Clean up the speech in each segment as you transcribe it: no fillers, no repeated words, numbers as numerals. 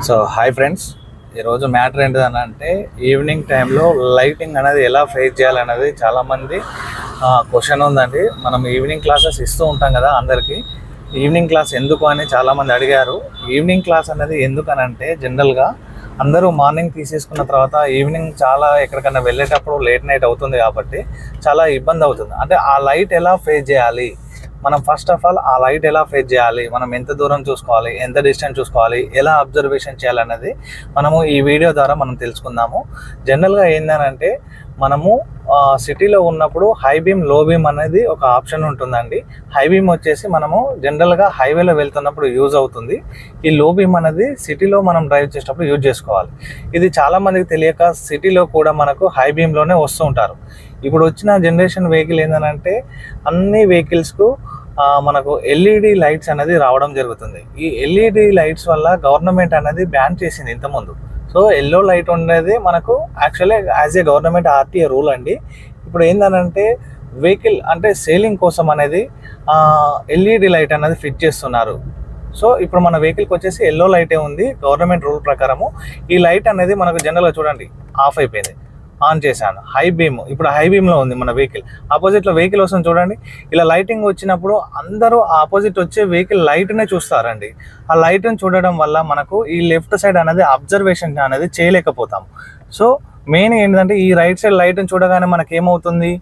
So hi friends, ఈరోజు matter ఏంటిదనంటే evening టైంలో lighting అనేది ఎలా ఫేస్ చేయాలనేది చాలామంది క్వశ్చన్ ఉందండి. మనం ఈవినింగ్ క్లాసెస్ ఇస్తూ ఉంటాం కదా అందరికీ. ఈవినింగ్ క్లాస్ ఎందుకు అని చాలామంది అడిగారు. ఈవినింగ్ క్లాస్ అనేది ఎందుకనంటే జనరల్గా అందరూ మార్నింగ్ తీసేసుకున్న తర్వాత ఈవినింగ్ చాలా ఎక్కడికైనా వెళ్ళేటప్పుడు లేట్ నైట్ అవుతుంది కాబట్టి చాలా ఇబ్బంది అవుతుంది. అంటే ఆ లైట్ ఎలా ఫేస్ చేయాలి, మనం ఫస్ట్ ఆఫ్ ఆల్ ఆ లైట్ ఎలా ఫేస్ చేయాలి, మనం ఎంత దూరం చూసుకోవాలి, ఎంత డిస్టెన్స్ చూసుకోవాలి, ఎలా అబ్జర్వేషన్ చేయాలన్నది మనము ఈ వీడియో ద్వారా మనం తెలుసుకుందాము. జనరల్గా ఏంటంటే మనము సిటీలో ఉన్నప్పుడు హై బీమ్ లో బీమ్ అనేది ఒక ఆప్షన్ ఉంటుందండి. హై బీమ్ వచ్చేసి మనము జనరల్గా హైవేలో వెళ్తున్నప్పుడు యూజ్ అవుతుంది. ఈ లో బీమ్ అనేది సిటీలో మనం డ్రైవ్ చేసేటప్పుడు యూజ్ చేసుకోవాలి. ఇది చాలామందికి తెలియక సిటీలో కూడా మనకు హై బీమ్లోనే వస్తూ ఉంటారు. ఇప్పుడు వచ్చిన జనరేషన్ వెహికల్ ఏంటంటే అన్ని వెహికల్స్కు మనకు ఎల్ఈడి లైట్స్ అనేది రావడం జరుగుతుంది. ఈ ఎల్ఈడి లైట్స్ వల్ల గవర్నమెంట్ అనేది బ్యాన్ చేసింది ఇంతకుముందు. సో ఎల్లో లైట్ ఉండేది మనకు actually as a government RTA rule అండి. ఇప్పుడు ఏంటంటే వెహికల్ అంటే సేలింగ్ కోసం అనేది ఎల్ఈడి లైట్ అనేది ఫిట్ చేస్తున్నారు. సో ఇప్పుడు మన వెహికల్కి వచ్చేసి ఎల్లో లైటే ఉంది గవర్నమెంట్ రూల్ ప్రకారము. ఈ లైట్ అనేది మనకు జనరల్గా చూడండి ఆఫ్ అయిపోయింది, ఆన్ చేశాను. హై బీమ్ ఇప్పుడు హై బీమ్లో ఉంది మన వెహికల్. ఆపోజిట్లో వెహికల్ వస్తుంది చూడండి. ఇలా లైటింగ్ వచ్చినప్పుడు అందరూ ఆపోజిట్ వచ్చే వెహికల్ లైట్నే చూస్తారండి. ఆ లైట్ని చూడడం వల్ల మనకు ఈ లెఫ్ట్ సైడ్ అనేది అబ్జర్వేషన్ అనేది చేయలేకపోతాం. సో మెయిన్ ఏంటంటే ఈ రైట్ సైడ్ లైట్ని చూడగానే మనకి ఏమవుతుంది,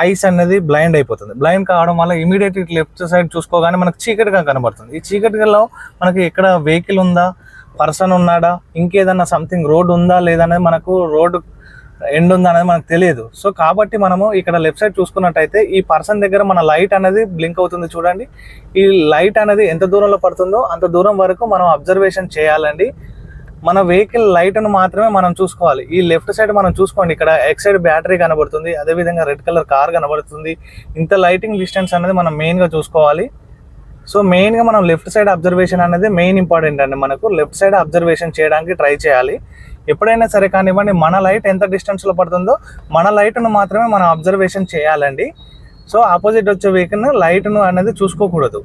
ఐస్ అనేది బ్లైండ్ అయిపోతుంది. బ్లైండ్ కావడం వల్ల ఇమీడియట్ లెఫ్ట్ సైడ్ చూసుకోగానే మనకు చీకటిగా కనబడుతుంది. ఈ చీకటిలో మనకి ఎక్కడ వెహికల్ ఉందా, పర్సన్ ఉన్నాడా, ఇంకేదన్నా సంథింగ్ రోడ్ ఉందా లేదనేది మనకు రోడ్డు ఎండ్ ఉందా అనేది మనకు తెలియదు. సో కాబట్టి మనము ఇక్కడ లెఫ్ట్ సైడ్ చూసుకున్నట్టయితే ఈ పర్సన్ దగ్గర మన లైట్ అనేది బ్లింక్ అవుతుంది చూడండి. ఈ లైట్ అనేది ఎంత దూరంలో పడుతుందో అంత దూరం వరకు మనం అబ్జర్వేషన్ చేయాలండి. మన వెహికల్ లైట్ను మాత్రమే మనం చూసుకోవాలి. ఈ లెఫ్ట్ సైడ్ మనం చూసుకోండి, ఇక్కడ ఎక్స్ సైడ్ బ్యాటరీ కనబడుతుంది, అదేవిధంగా రెడ్ కలర్ కార్ కనబడుతుంది. ఇంత లైటింగ్ డిస్టెన్స్ అనేది మనం మెయిన్గా చూసుకోవాలి. సో మెయిన్గా మనం లెఫ్ట్ సైడ్ అబ్జర్వేషన్ అనేది మెయిన్ ఇంపార్టెంట్ అండి. మనకు లెఫ్ట్ సైడ్ అబ్జర్వేషన్ చేయడానికి ట్రై చేయాలి ఎప్పుడైనా సరే కానివ్వండి. మన లైట్ ఎంత డిస్టెన్స్లో పడుతుందో మన లైట్ను మాత్రమే మనం అబ్జర్వేషన్ చేయాలండి. సో ఆపోజిట్ వచ్చే వెహికల్ లైట్ను అనేది చూసుకోకూడదు.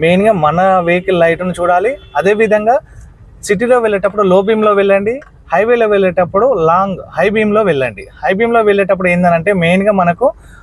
మెయిన్గా మన వెహికల్ లైట్ను చూడాలి. అదేవిధంగా సిటీలో వెళ్ళేటప్పుడు లో బీమ్లో వెళ్ళండి, హైవేలో వెళ్ళేటప్పుడు లాంగ్ హై బీమ్లో వెళ్ళండి. హై బీమ్లో వెళ్ళేటప్పుడు ఏంటంటే మెయిన్గా మనకు